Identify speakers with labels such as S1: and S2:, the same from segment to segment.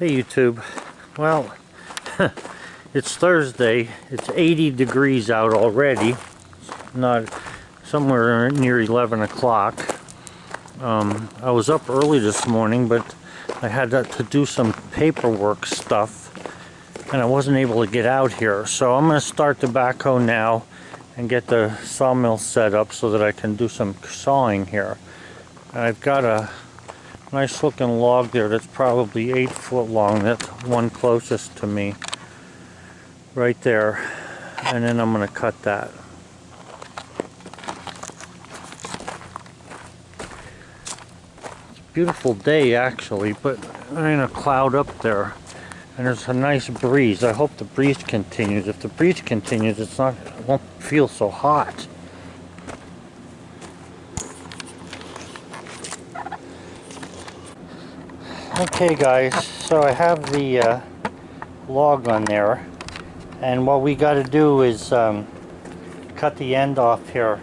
S1: Hey YouTube. Well, it's Thursday. It's 80 degrees out already. Not somewhere near 11 o'clock. I was up early this morning, but I had to do some paperwork stuff, and I wasn't able to get out here. So I'm going to start the backhoe now and get the sawmill set up so that I can do some sawing here. And I've got a nice looking log there that's probably 8 foot long. That's one closest to me right there, and then I'm going to cut that. It's a beautiful day actually, but there ain't a cloud up there, and there's a nice breeze. I hope the breeze continues. If the breeze continues, it won't feel so hot. Okay guys, so I have the log on there, and what we got to do is cut the end off here.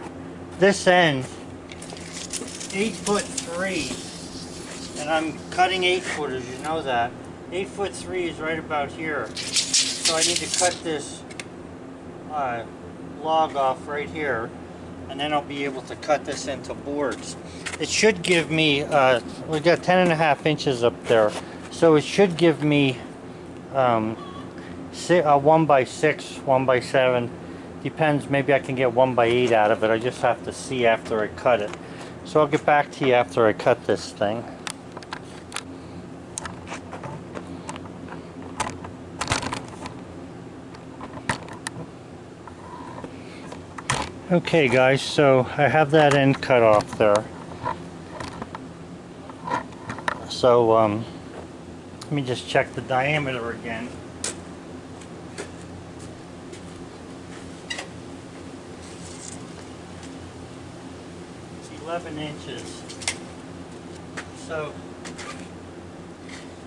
S1: This end, 8'3", and I'm cutting 8-footers, you know that. 8'3" is right about here, so I need to cut this log off right here, and then I'll be able to cut this into boards. It should give me, we got 10.5 inches up there, so it should give me 1x6, 1x7, depends, maybe I can get 1x8 out of it. I just have to see after I cut it. So I'll get back to you after I cut this thing. Okay guys, so I have that end cut off there. So let me just check the diameter again. It's 11 inches. So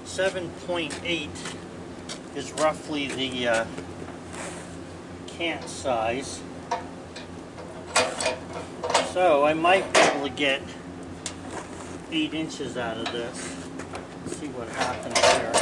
S1: 7.8 is roughly the cant size. So I might be able to get 8 inches out of this. Let's see what happens here.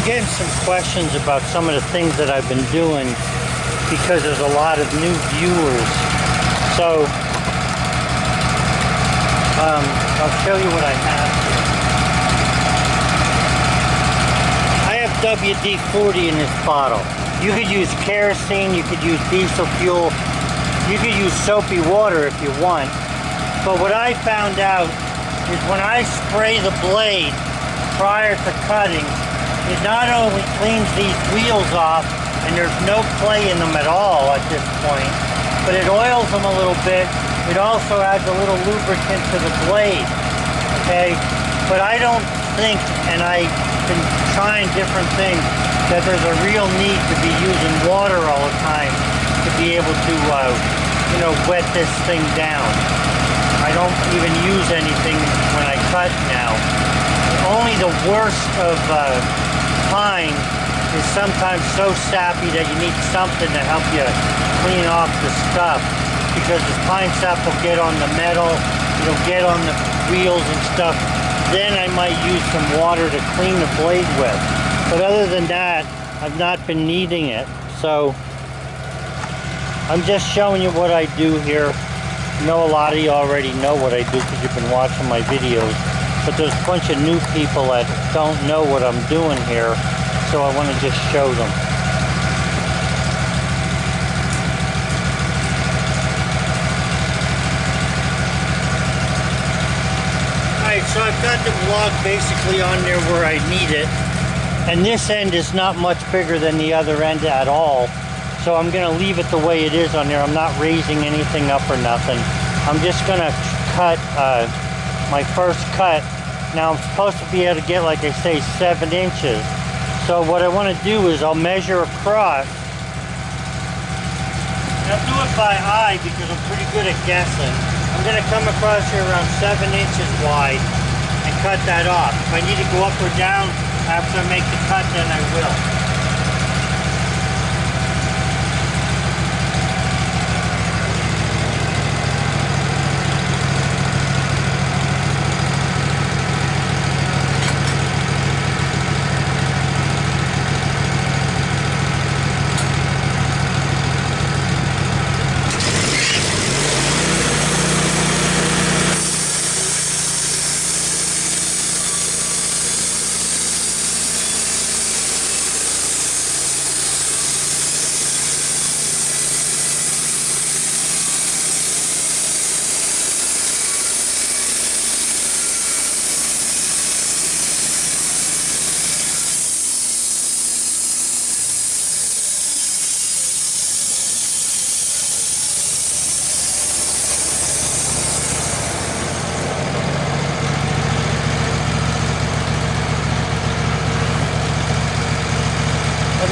S1: Getting some questions about some of the things that I've been doing because there's a lot of new viewers. So I'll show you what I have here. I have WD-40 in this bottle. You could use kerosene, you could use diesel fuel, you could use soapy water if you want. But what I found out is when I spray the blade prior to cutting, it not only cleans these wheels off, and there's no clay in them at all at this point, but it oils them a little bit. It also adds a little lubricant to the blade, okay? But I don't think, and I've been trying different things, that there's a real need to be using water all the time to be able to, wet this thing down. I don't even use anything when I cut now. Only the worst of pine is sometimes so sappy that you need something to help you clean off the stuff, because the pine sap will get on the metal, it'll get on the wheels and stuff. Then I might use some water to clean the blade with. But other than that, I've not been needing it. So I'm just showing you what I do here. I know a lot of you already know what I do because you've been watching my videos. But there's a bunch of new people that don't know what I'm doing here, so I want to just show them. Alright, so I've got the log basically on there where I need it. And this end is not much bigger than the other end at all. So I'm gonna leave it the way it is on there. I'm not raising anything up or nothing. I'm just gonna cut my first cut. Now I'm supposed to be able to get, like I say, 7 inches. So what I want to do is I'll measure across. And I'll do it by eye because I'm pretty good at guessing. I'm going to come across here around 7 inches wide and cut that off. If I need to go up or down after I make the cut, then I will.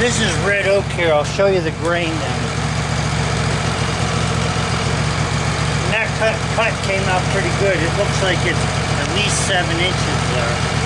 S1: This is red oak here. I'll show you the grain then. And that cut came out pretty good. It looks like it's at least 7 inches there.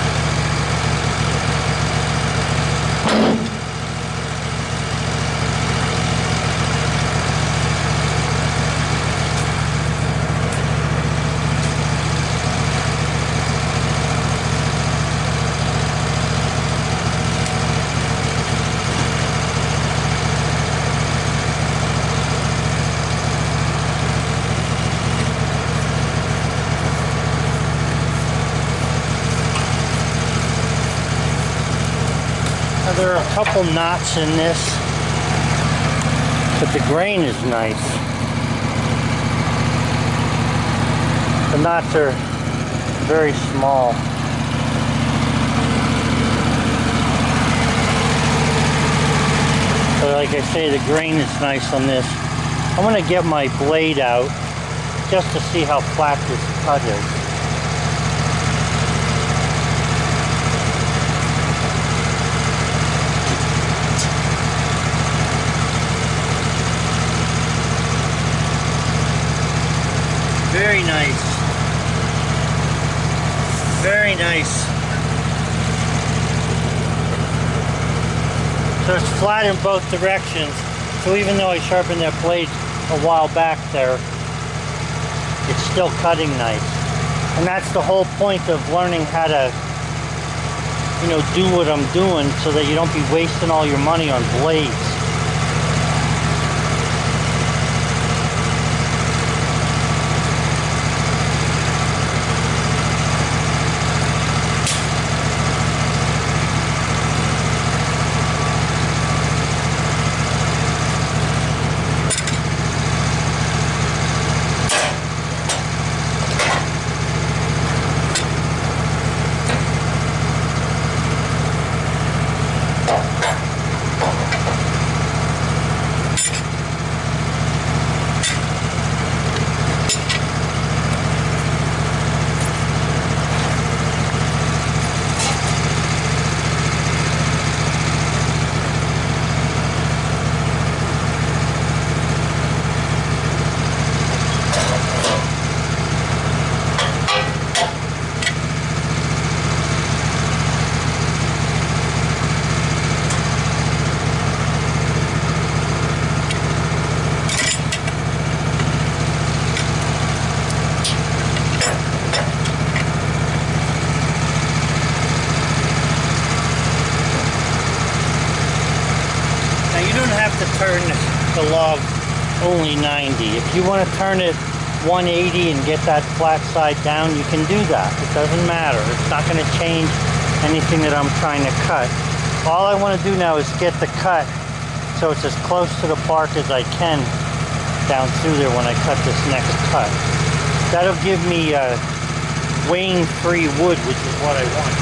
S1: There are a couple knots in this, but the grain is nice. The knots are very small. But like I say, the grain is nice on this. I'm going to get my blade out just to see how flat this cut is. Very nice. Very nice. So it's flat in both directions. So even though I sharpened that blade a while back there, it's still cutting nice. And that's the whole point of learning how to, you know, do what I'm doing so that you don't be wasting all your money on blades. Turn the log only 90. If you want to turn it 180 and get that flat side down, you can do that. It doesn't matter. It's not going to change anything that I'm trying to cut. All I want to do now is get the cut so it's as close to the bark as I can down through there when I cut this next cut. That'll give me weighing free wood, which is what I want.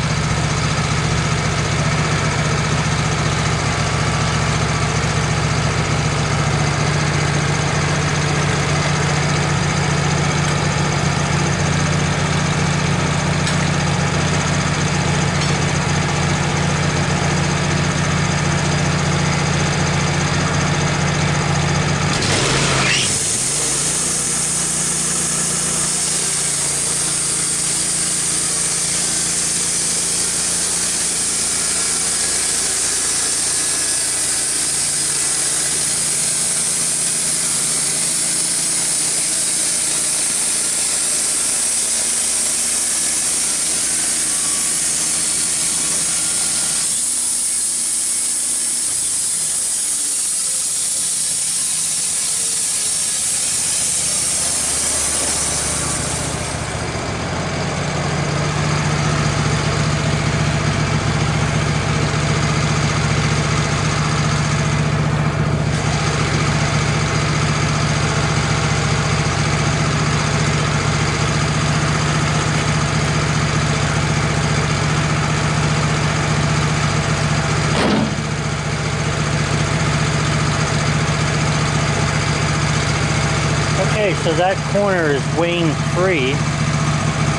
S1: Okay, so that corner is wane free,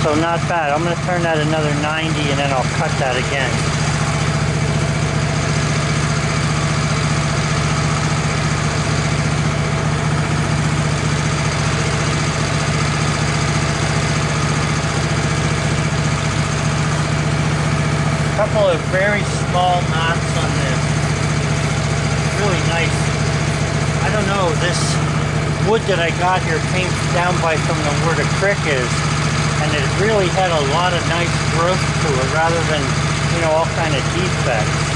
S1: so not bad. I'm going to turn that another 90 and then I'll cut that again. Couple of very small knots on this. Really nice. I don't know, this wood that I got here came down by from where the creek is, and it really had a lot of nice growth to it rather than, you know, all kind of defects.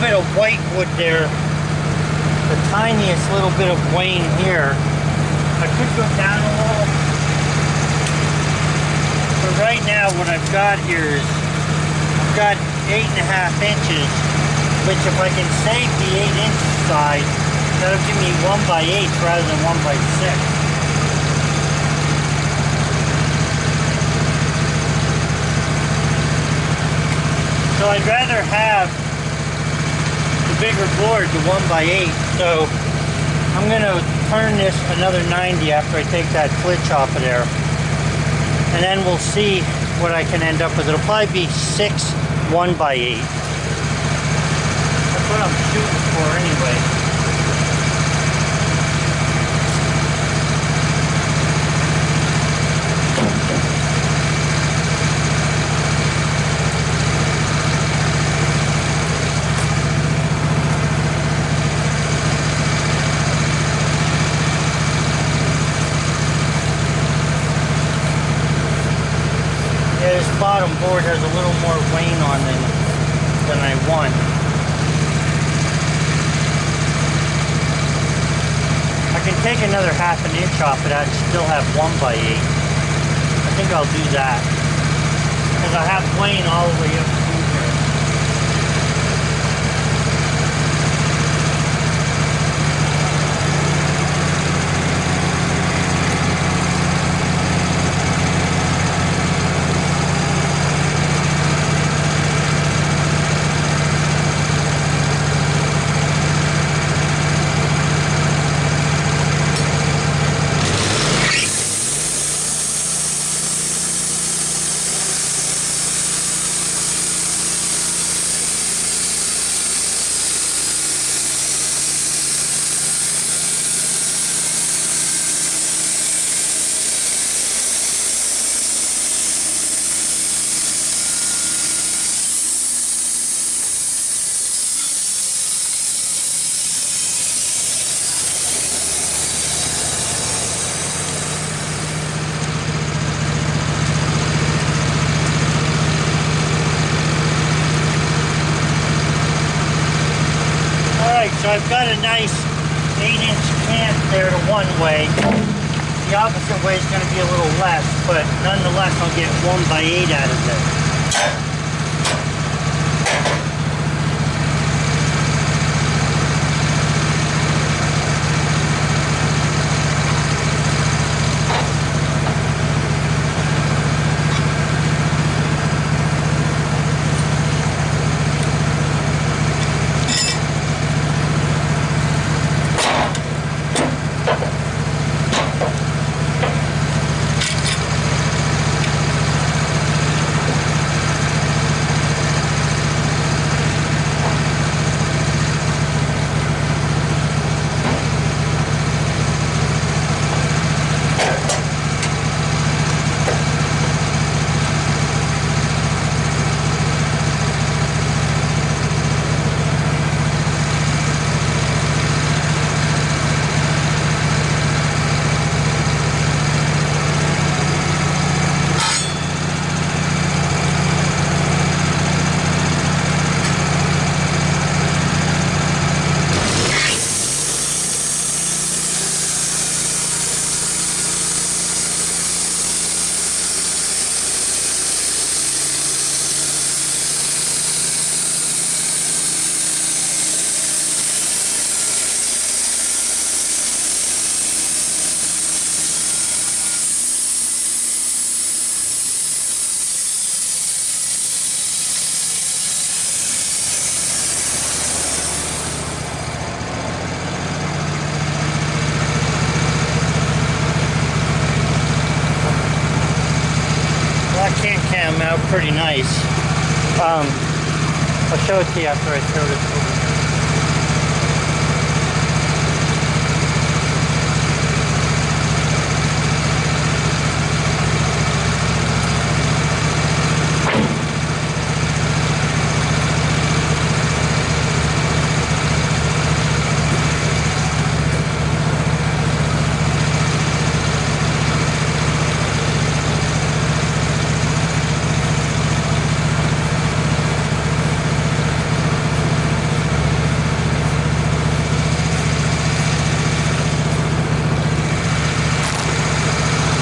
S1: Bit of white wood there, the tiniest little bit of wane here. I could go down a little, but right now what I've got here is I've got 8.5 inches, which if I can save the 8-inch side, that'll give me 1/8 rather than 1/6. So I'd rather have bigger board, the 1/8, so I'm going to turn this another 90 after I take that flitch off of there, and then we'll see what I can end up with. It'll probably be 6 1/8. That's what I'm shooting for anyway. This bottom board has a little more wane on than I want. I can take another 1/2 inch off of that and still have 1/8. I think I'll do that, because I have wane all the way up through here. Alright, so I've got a nice 8-inch cant there to one way. The opposite way is going to be a little less, but nonetheless I'll get 1/8 out of this. Cam out pretty nice. I'll show it to you after I throw this over.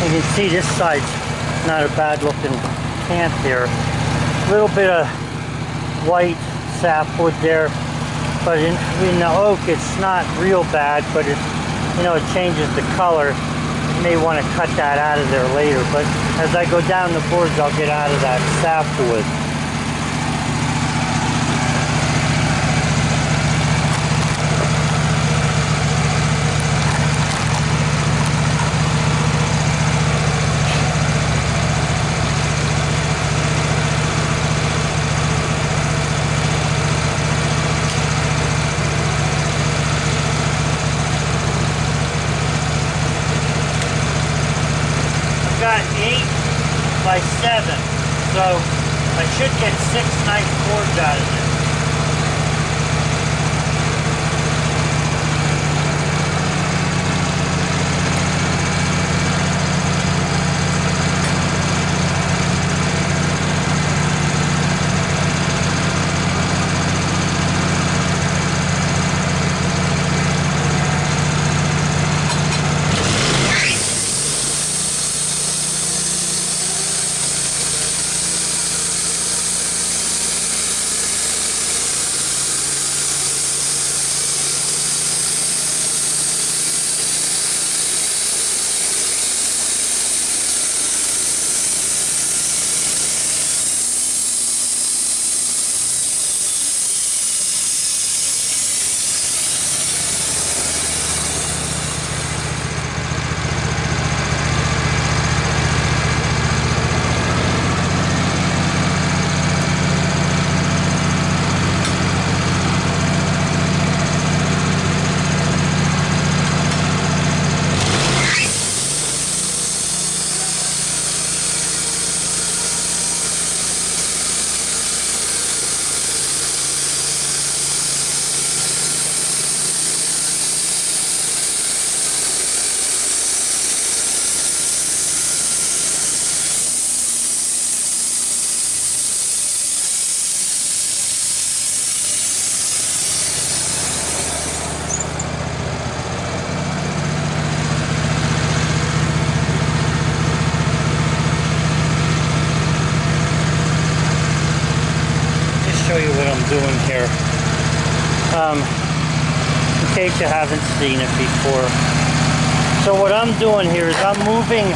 S1: You can see this side's not a bad looking cant there. A little bit of white sapwood there, but in the oak it's not real bad, but it, you know, it changes the color. You may want to cut that out of there later, but as I go down the boards I'll get out of that sapwood. Got 8x7, so I should get 6 nice boards out of this. doing here. In case you haven't seen it before. So what I'm doing here is I'm moving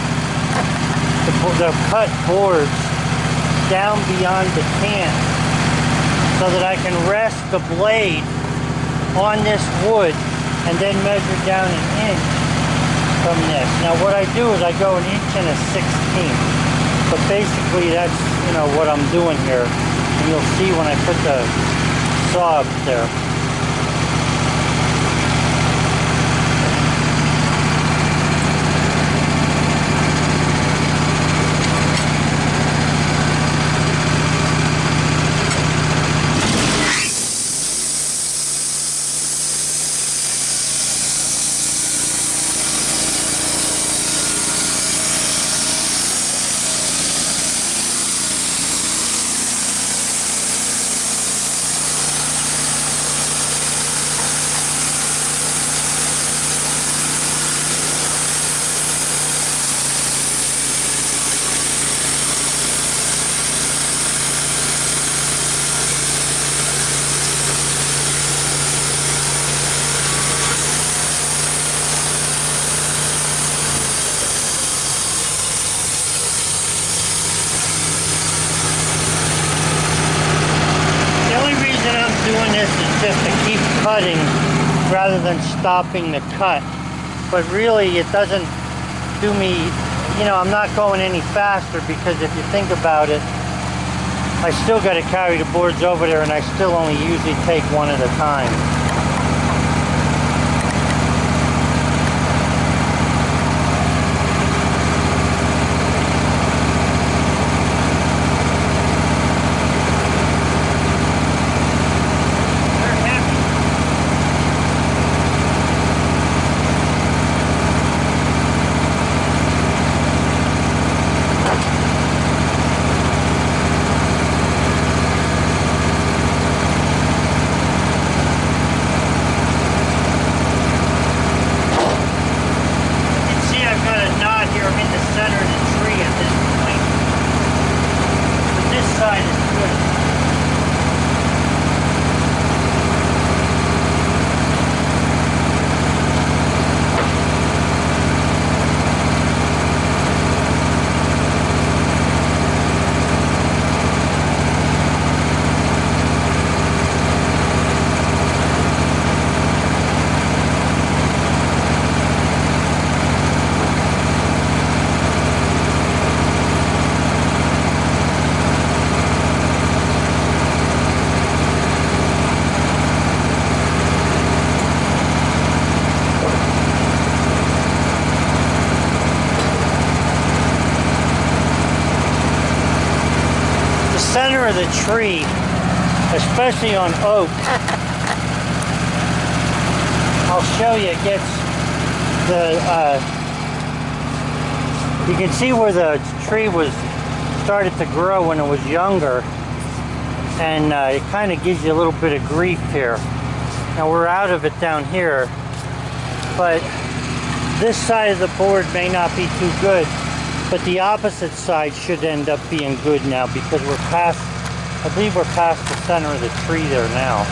S1: the cut boards down beyond the cant so that I can rest the blade on this wood and then measure down an inch from this. Now what I do is I go 1 1/16. But basically that's, you know, what I'm doing here. And you'll see when I put the saw up there. Just to keep cutting rather than stopping the cut, but really it doesn't do me, you know, I'm not going any faster, because if you think about it, I still got to carry the boards over there and I still only usually take one at a time. Center of the tree, especially on oak, I'll show you, it gets the, you can see where the tree was started to grow when it was younger, and it kind of gives you a little bit of grief here. Now we're out of it down here, but this side of the board may not be too good. But the opposite side should end up being good now, because we're past, I believe we're past the center of the tree there now.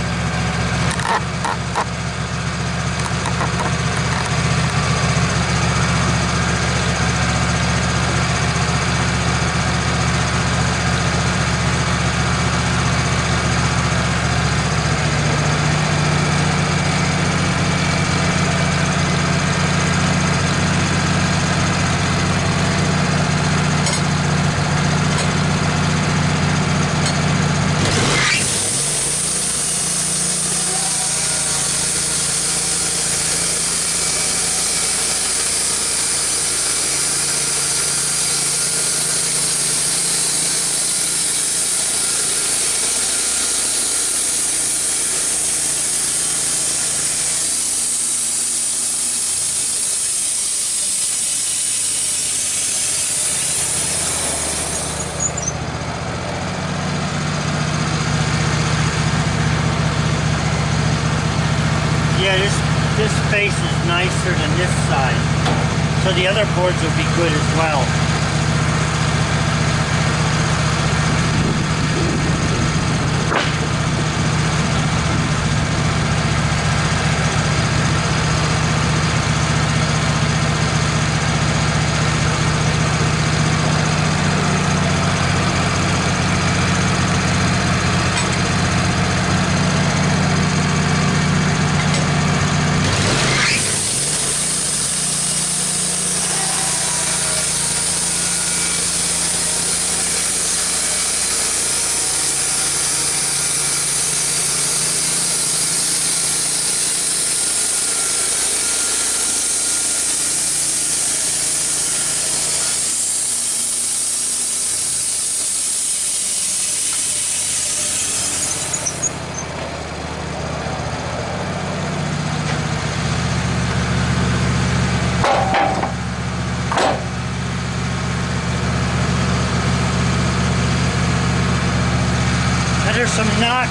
S1: Yeah, this space is nicer than this side, so the other boards will be good as well.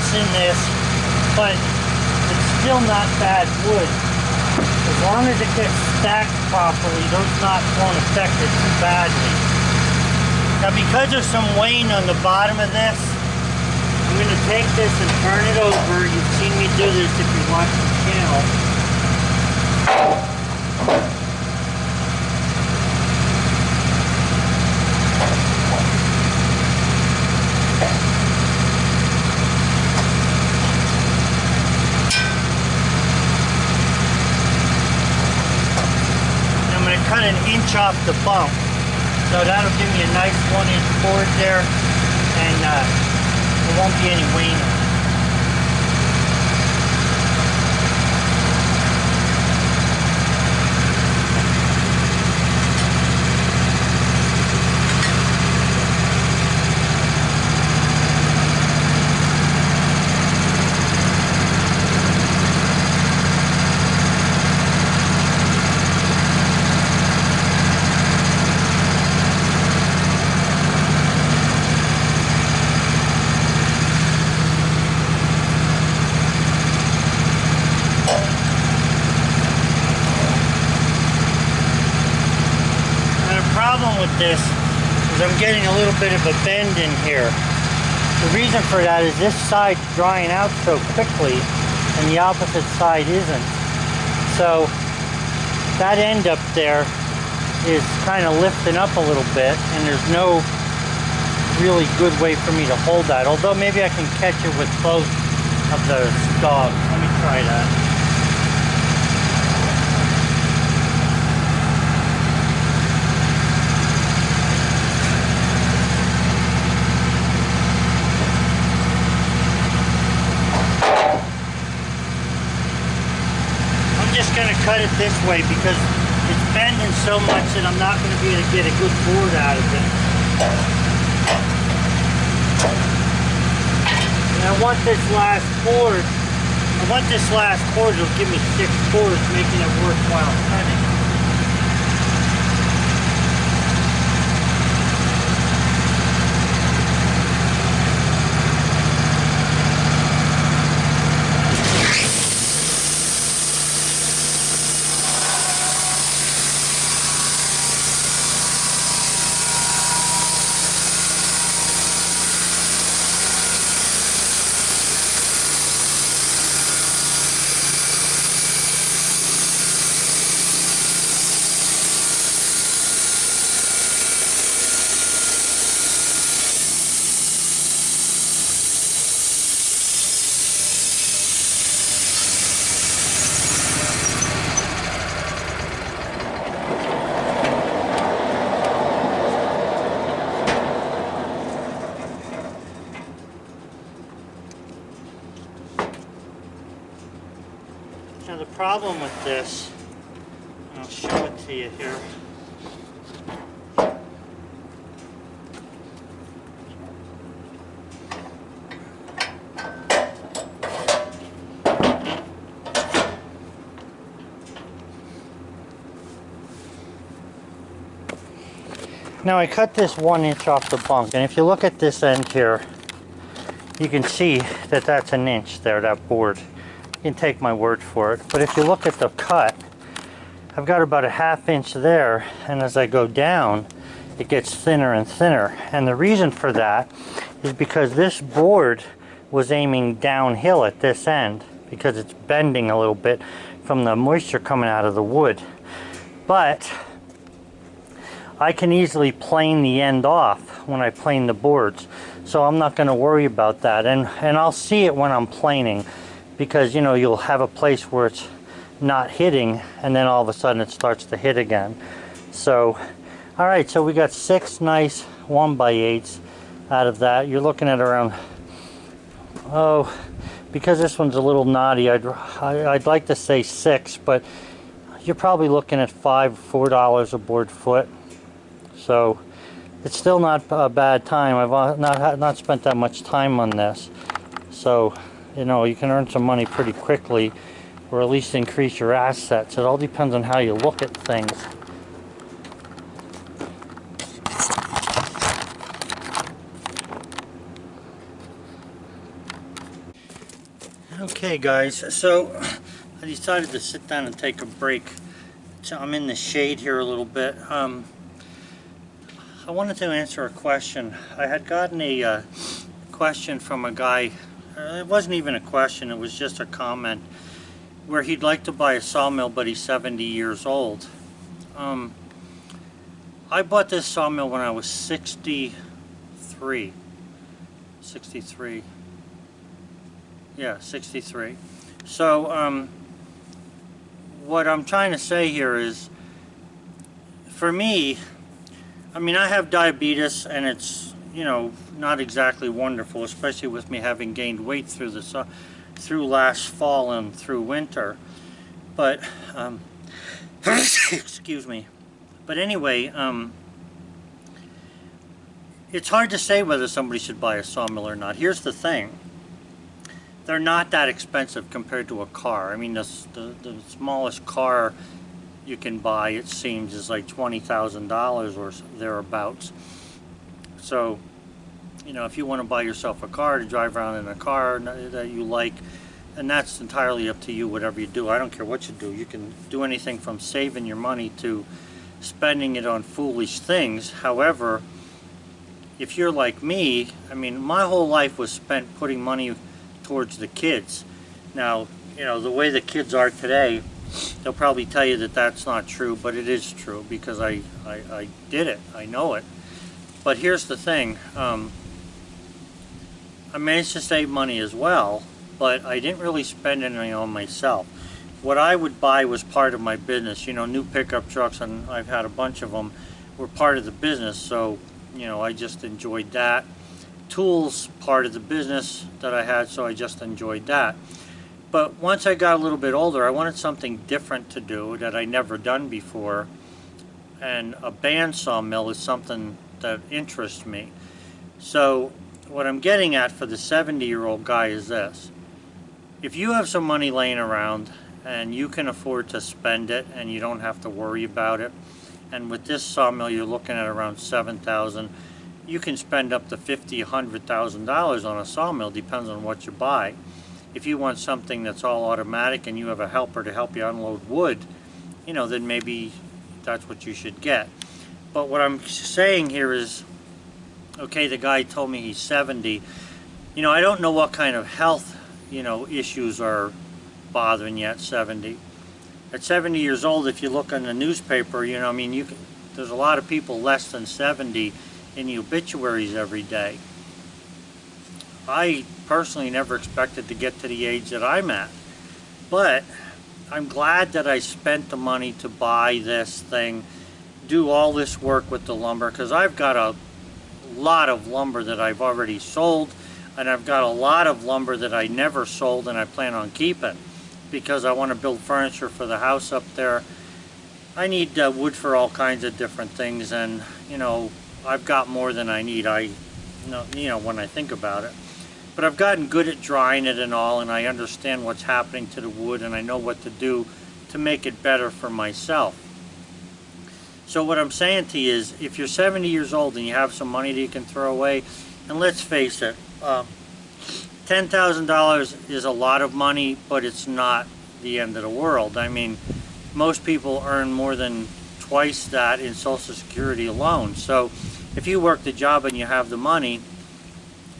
S1: dents in this, but it's still not bad wood. As long as it gets stacked properly, those knots won't affect it too badly. Now because of some weighing on the bottom of this, I'm going to take this and turn it over. You've seen me do this if you watch the channel. I'm going to cut an inch off the bump. So that'll give me a nice 1-inch board there, and there won't be any weighing on it. With this is I'm getting a little bit of a bend in here. The reason for that is this side's drying out so quickly and the opposite side isn't. So that end up there is kind of lifting up a little bit, and there's no really good way for me to hold that, although maybe I can catch it with both of the dogs. Let me try that. Going to cut it this way because it's bending so much that I'm not going to be able to get a good board out of it. And I want this last board will give me 6 boards, making it worthwhile cutting. Now the problem with this, and I'll show it to you here. Now I cut this 1 inch off the bunk, and if you look at this end here, you can see that that's an inch there, that board. You can take my word for it. But if you look at the cut, I've got about a 1/2 inch there, and as I go down, it gets thinner and thinner. And the reason for that is because this board was aiming downhill at this end, because it's bending a little bit from the moisture coming out of the wood. But I can easily plane the end off when I plane the boards, so I'm not going to worry about that. And I'll see it when I'm planing, because you know, you'll have a place where it's not hitting and then all of a sudden it starts to hit again. So alright, so we got 6 nice 1x8s out of that. You're looking at around, oh, because this one's a little knotty, I'd like to say 6, but you're probably looking at $4 a board foot. So it's still not a bad time. I've not spent that much time on this, so you know, you can earn some money pretty quickly, or at least increase your assets. It all depends on how you look at things. Hey guys, so I decided to sit down and take a break. So I'm in the shade here a little bit. I wanted to answer a question. I had gotten a question from a guy. It wasn't even a question, it was just a comment where he'd like to buy a sawmill, but he's 70 years old. I bought this sawmill when I was 63. Yeah, 63. So what I'm trying to say here is, for me, I mean, I have diabetes and it's, you know, not exactly wonderful, especially with me having gained weight through through last fall and through winter. But excuse me. But anyway, it's hard to say whether somebody should buy a sawmill or not. Here's the thing. They're not that expensive compared to a car. I mean, the smallest car you can buy, it seems, is like $20,000 or thereabouts. So, you know, if you want to buy yourself a car to drive around in a car that you like, and that's entirely up to you, whatever you do. I don't care what you do. You can do anything from saving your money to spending it on foolish things. However, if you're like me, I mean, my whole life was spent putting money towards the kids. Now, you know, the way the kids are today, they'll probably tell you that that's not true, but it is true because I did it. I know it. But here's the thing. I managed to save money as well, but I didn't really spend any on myself. What I would buy was part of my business. You know, new pickup trucks, and I've had a bunch of them, were part of the business, so, you know, I just enjoyed that. Tools, part of the business that I had, so I just enjoyed that. But once I got a little bit older, I wanted something different to do that I never done before, and a band sawmill is something that interests me. So what I'm getting at for the 70-year-old guy is this. If you have some money laying around and you can afford to spend it and you don't have to worry about it, and with this sawmill you're looking at around $7,000, you can spend up to $50,000, $100,000 on a sawmill, depends on what you buy. If you want something that's all automatic and you have a helper to help you unload wood, you know, then maybe that's what you should get. But what I'm saying here is, okay, the guy told me he's 70. You know, I don't know what kind of health, you know, issues are bothering you at 70. At 70 years old, if you look in the newspaper, you know, I mean, there's a lot of people less than 70 in the obituaries every day. I personally never expected to get to the age that I'm at, but I'm glad that I spent the money to buy this thing, do all this work with the lumber, because I've got a lot of lumber that I've already sold, and I've got a lot of lumber that I never sold and I plan on keeping because I want to build furniture for the house up there. I need wood for all kinds of different things, and you know, I've got more than I need. You know, when I think about it. But I've gotten good at drying it and all, and I understand what's happening to the wood, and I know what to do to make it better for myself. So what I'm saying to you is, if you're 70 years old and you have some money that you can throw away, and let's face it, $10,000 is a lot of money, but it's not the end of the world. I mean, most people earn more than twice that in Social Security alone. So if you work the job and you have the money,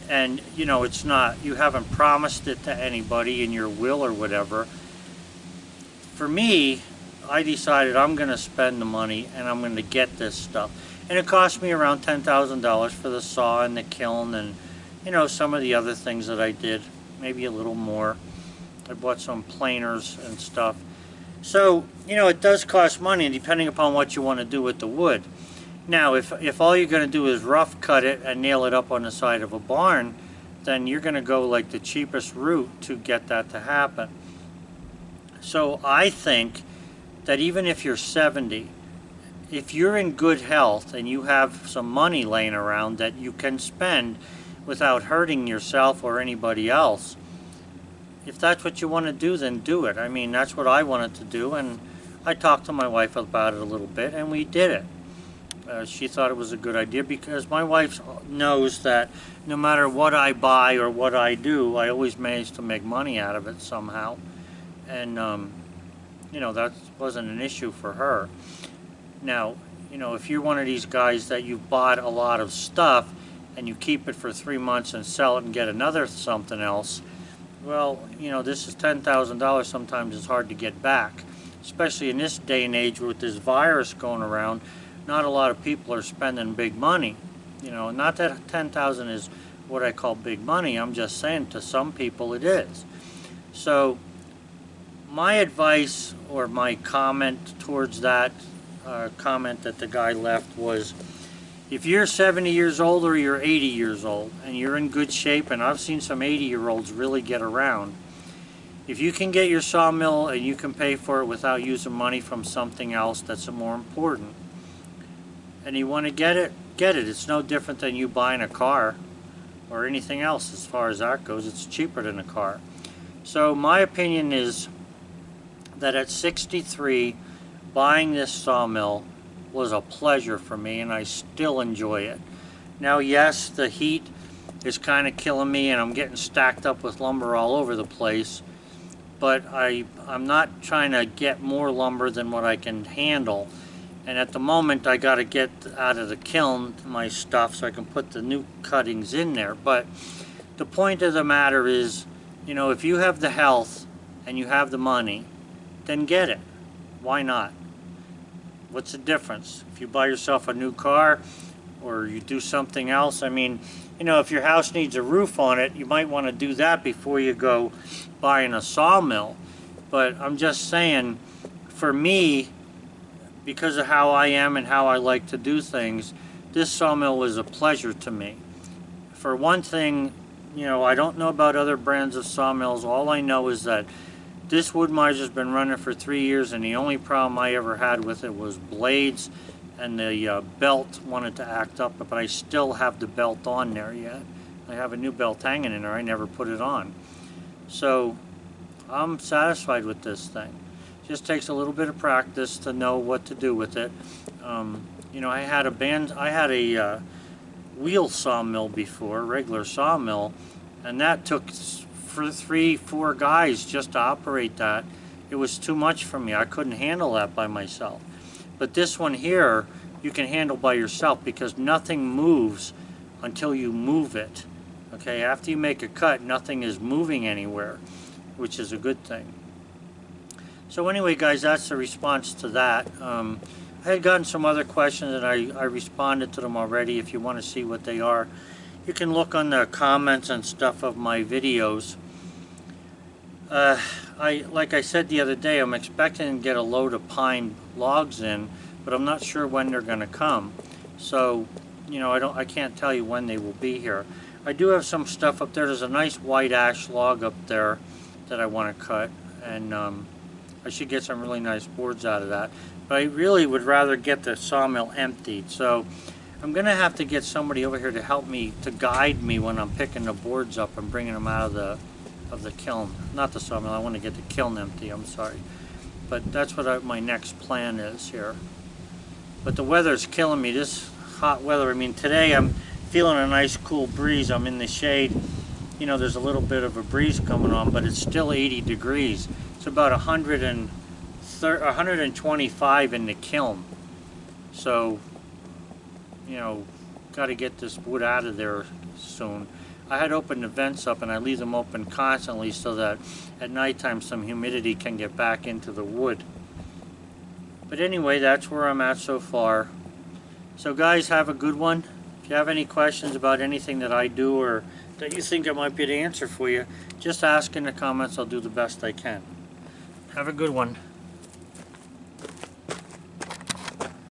S1: and you know, it's not, you haven't promised it to anybody in your will or whatever. For me, I decided I'm going to spend the money and I'm going to get this stuff. And it cost me around $10,000 for the saw and the kiln and, you know, some of the other things that I did, maybe a little more. I bought some planers and stuff. So, you know, it does cost money, depending upon what you want to do with the wood. Now, if all you're going to do is rough cut it and nail it up on the side of a barn, then you're going to go like the cheapest route to get that to happen. So I think that even if you're 70, if you're in good health and you have some money laying around that you can spend without hurting yourself or anybody else, if that's what you want to do, then do it. I mean, that's what I wanted to do, and I talked to my wife about it a little bit, and we did it. She thought it was a good idea because my wife knows that no matter what I buy or what I do, I always manage to make money out of it somehow. And, that wasn't an issue for her. Now, if you're one of these guys that you've bought a lot of stuff and you keep it for 3 months and sell it and get another something else, well, this is $10,000. Sometimes it's hard to get back, especially in this day and age with this virus going around. Not a lot of people are spending big money. Not that 10,000 is what I call big money. I'm just saying to some people it is. So my advice or my comment towards that comment that the guy left was, if you're 70 years old or you're 80 years old and you're in good shape, and I've seen some 80-year-olds really get around, if you can get your sawmill and you can pay for it without using money from something else that's more important, and you want to get it, get it. It's no different than you buying a car or anything else as far as that goes. It's cheaper than a car. So my opinion is that at 63, buying this sawmill was a pleasure for me, and I still enjoy it. Now, yes, the heat is kind of killing me and I'm getting stacked up with lumber all over the place, but I'm not trying to get more lumber than what I can handle. And at the moment I got to get out of the kiln my stuff so I can put the new cuttings in there. But the point of the matter is, if you have the health and you have the money, then get it. Why not? What's the difference? If you buy yourself a new car or you do something else, I mean, if your house needs a roof on it, you might want to do that before you go buying a sawmill. But I'm just saying, for me, because of how I am and how I like to do things, this sawmill was a pleasure to me. For one thing, I don't know about other brands of sawmills. All I know is that this Woodmizer's been running for 3 years, and the only problem I ever had with it was blades, and the belt wanted to act up, but I still have the belt on there yet. I have a new belt hanging in there. I never put it on. So I'm satisfied with this thing. Just takes a little bit of practice to know what to do with it. I had a wheel sawmill before, regular sawmill, and that took for 3-4 guys just to operate that. It was too much for me. I couldn't handle that by myself. But this one here, you can handle by yourself because nothing moves until you move it. Okay, after you make a cut, nothing is moving anywhere, which is a good thing. So anyway, guys, that's the response to that. I had gotten some other questions and I responded to them already. If you want to see what they are, you can look on the comments and stuff of my videos. Like I said the other day, I'm expecting to get a load of pine logs in, but I'm not sure when they're going to come. So, I can't tell you when they will be here. I do have some stuff up there. There's a nice white ash log up there that I want to cut, and I should get some really nice boards out of that. But I really would rather get the sawmill emptied. So I'm going to have to get somebody over here to help me, to guide me when I'm picking the boards up and bringing them out of the kiln. Not the sawmill, I want to get the kiln empty, I'm sorry. But that's what my next plan is here. But the weather's killing me, this hot weather. I mean, today I'm feeling a nice cool breeze. I'm in the shade. There's a little bit of a breeze coming on, but it's still 80 degrees. It's about 125 in the kiln. So, got to get this wood out of there soon. I had opened the vents up and I leave them open constantly so that at nighttime some humidity can get back into the wood. But anyway, that's where I'm at so far. So guys, have a good one. If you have any questions about anything that I do or that you think I might be able to answer for you, just ask in the comments. I'll do the best I can. Have a good one.